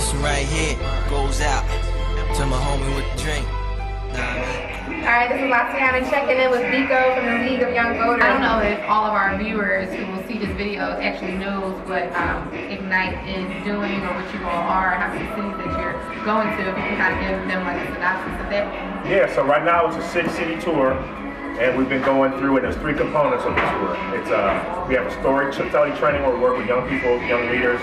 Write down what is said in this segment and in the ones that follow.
This one right here goes out to my homie with the drink. Alright, this is Latiana checking in with Biko from the League of Young Voters. I don't know if all of our viewers who will see this video actually knows what Ignite is doing or what you all are, how many cities that you're going to. If you can kind of give them like a synopsis of that. Yeah, so right now it's a 6-city tour, and we've been going through, and there's 3 components of the tour. It's we have a storytelling training where we work with young people, young leaders.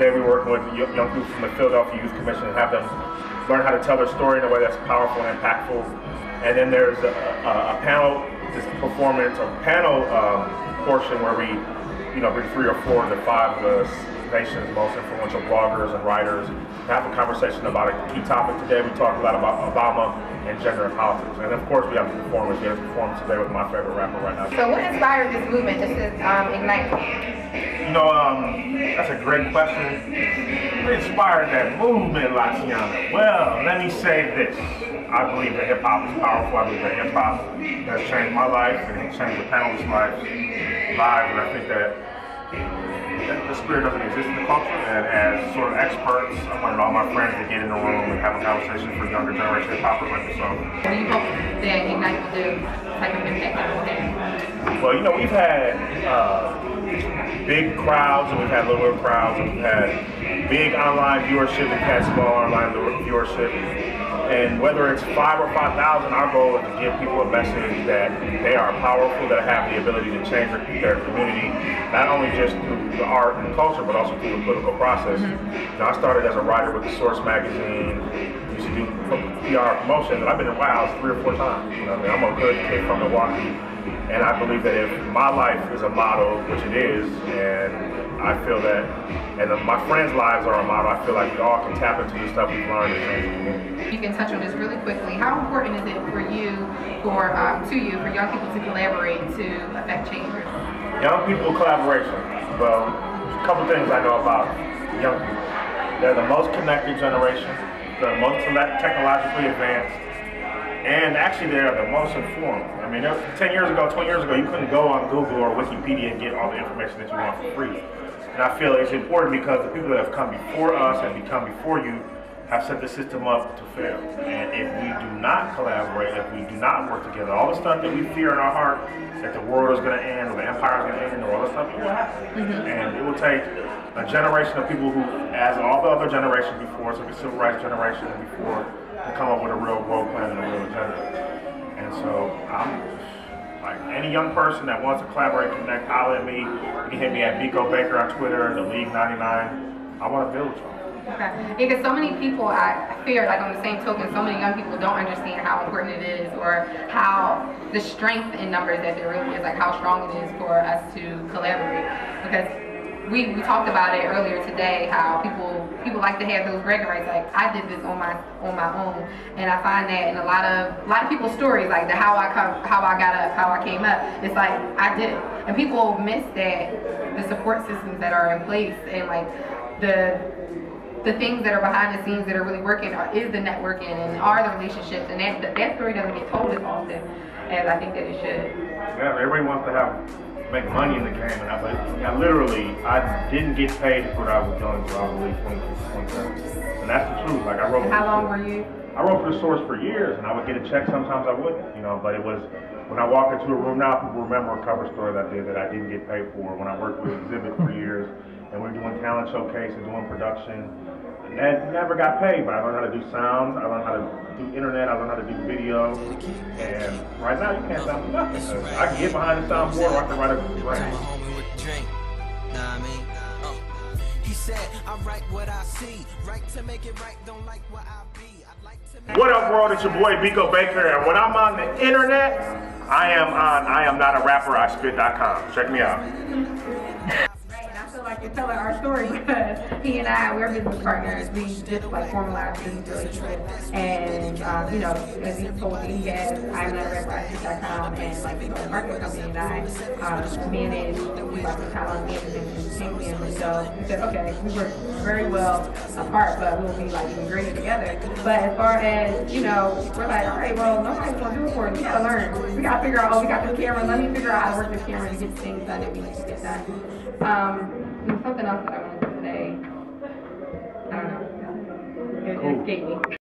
Today we're working with young people from the Philadelphia Youth Commission and have them learn how to tell their story in a way that's powerful and impactful. And then there's a panel performance, a panel portion where we, bring 3 or 4 of the 5 of the nation's most influential bloggers and writers to have a conversation about a key topic. Today we talked a lot about Obama and gender and politics. And of course we have the performance. We have a performance today with my favorite rapper right now. So what inspired this movement? This is Ignite. That's a great question. What inspired that movement, Latiana? Well, let me say this. I believe that hip-hop is powerful. I believe that hip-hop has changed my life and changed the panelists' lives. And I think that the spirit doesn't exist in the culture. And as sort of experts, I wanted all my friends to get in the room and have a conversation for younger generation hip-hoppers like yourself. What do you hope that Ignite will do? Type of impact that will have? Well, we've had big crowds and we've had little crowds, and we've had big online viewership and had small online viewership. And whether it's 5 or 5,000, our goal is to give people a message that they are powerful, that have the ability to change their community, not only just through the art and culture, but also through the political process. I started as a writer with the Source magazine, used to do PR promotion, and I've been in White House 3 or 4 times. I'm a good kid from Milwaukee, and I believe that if my life is a model, which it is, and I feel that, and my friends' lives are a model, I feel like we all can tap into the stuff we've learned and change the community. You can touch on this really quickly. How important is it for you, for young people to collaborate to affect change? Young people collaboration. Well, a couple things I know about young people. They're the most connected generation, they're the most technologically advanced, and actually they're the most informed. 10 years ago, 20 years ago, you couldn't go on Google or Wikipedia and get all the information that you want for free. And I feel it's important because the people that have come before us and become before you have set the system up to fail. And if we do not collaborate, if we do not work together, all the stuff that we fear in our heart, that the world is going to end or the empire is going to end or all this stuff, it will happen. And it will take a generation of people who, as all the other generations before, so the civil rights generation and before, to come up with a real world plan and a real agenda. And so I'm like any young person that wants to collaborate, connect, holler at me. You can hit me at Biko Baker on Twitter, the League 99. I want to build with y'all. Okay. Because so many people, I fear, like on the same token, so many young people don't understand how important it is or how the strength in numbers that there really is, like how strong it is for us to collaborate. Because we talked about it earlier today, how people like to have those bragging rights, like I did this on my own, and I find that in a lot of people's stories, like how I got up, how I came up, it's like I did it, and people miss that the support systems that are in place and like the things that are behind the scenes that are really working is the networking and are the relationships, and that story doesn't get told as often as I think that it should. Yeah, everybody wants to make money in the game, and I didn't get paid for what I was doing until I was really 26, 27. And that's the truth. Like I wrote. How long were you? I wrote for the Source for years, and I would get a check. Sometimes I wouldn't, But it was when I walk into a room now, people remember a cover story that I did that I didn't get paid for. When I worked with Exhibit for years, and we were doing talent showcase and doing production. And never got paid, but I learned how to do sound, I learned how to do internet, I learned how to do video, and right now you can't sound nothing. I can get behind the soundboard or I can write a drink. He said, I write what I see, right to make it right, don't like what I be. What up world, it's your boy Biko Baker, and when I'm on the internet, I am on IAmNotARapper.com. Check me out. Like you're telling our story because he and I, we're business partners. We just like formalized business relationship, and as he told me, he has IAmNotARapper.com and like a marketing company, and I manage like the talent management and champion. So we said, okay, we work very well apart, but we'll be like even greater together. But as far as we're like, all right, well, nobody's gonna do it for us. We gotta learn. We gotta figure out. Oh, we got this camera. Let me figure out how to work this camera to get things done that we need to get done. Something else that I wanted to say, I don't know. escape me.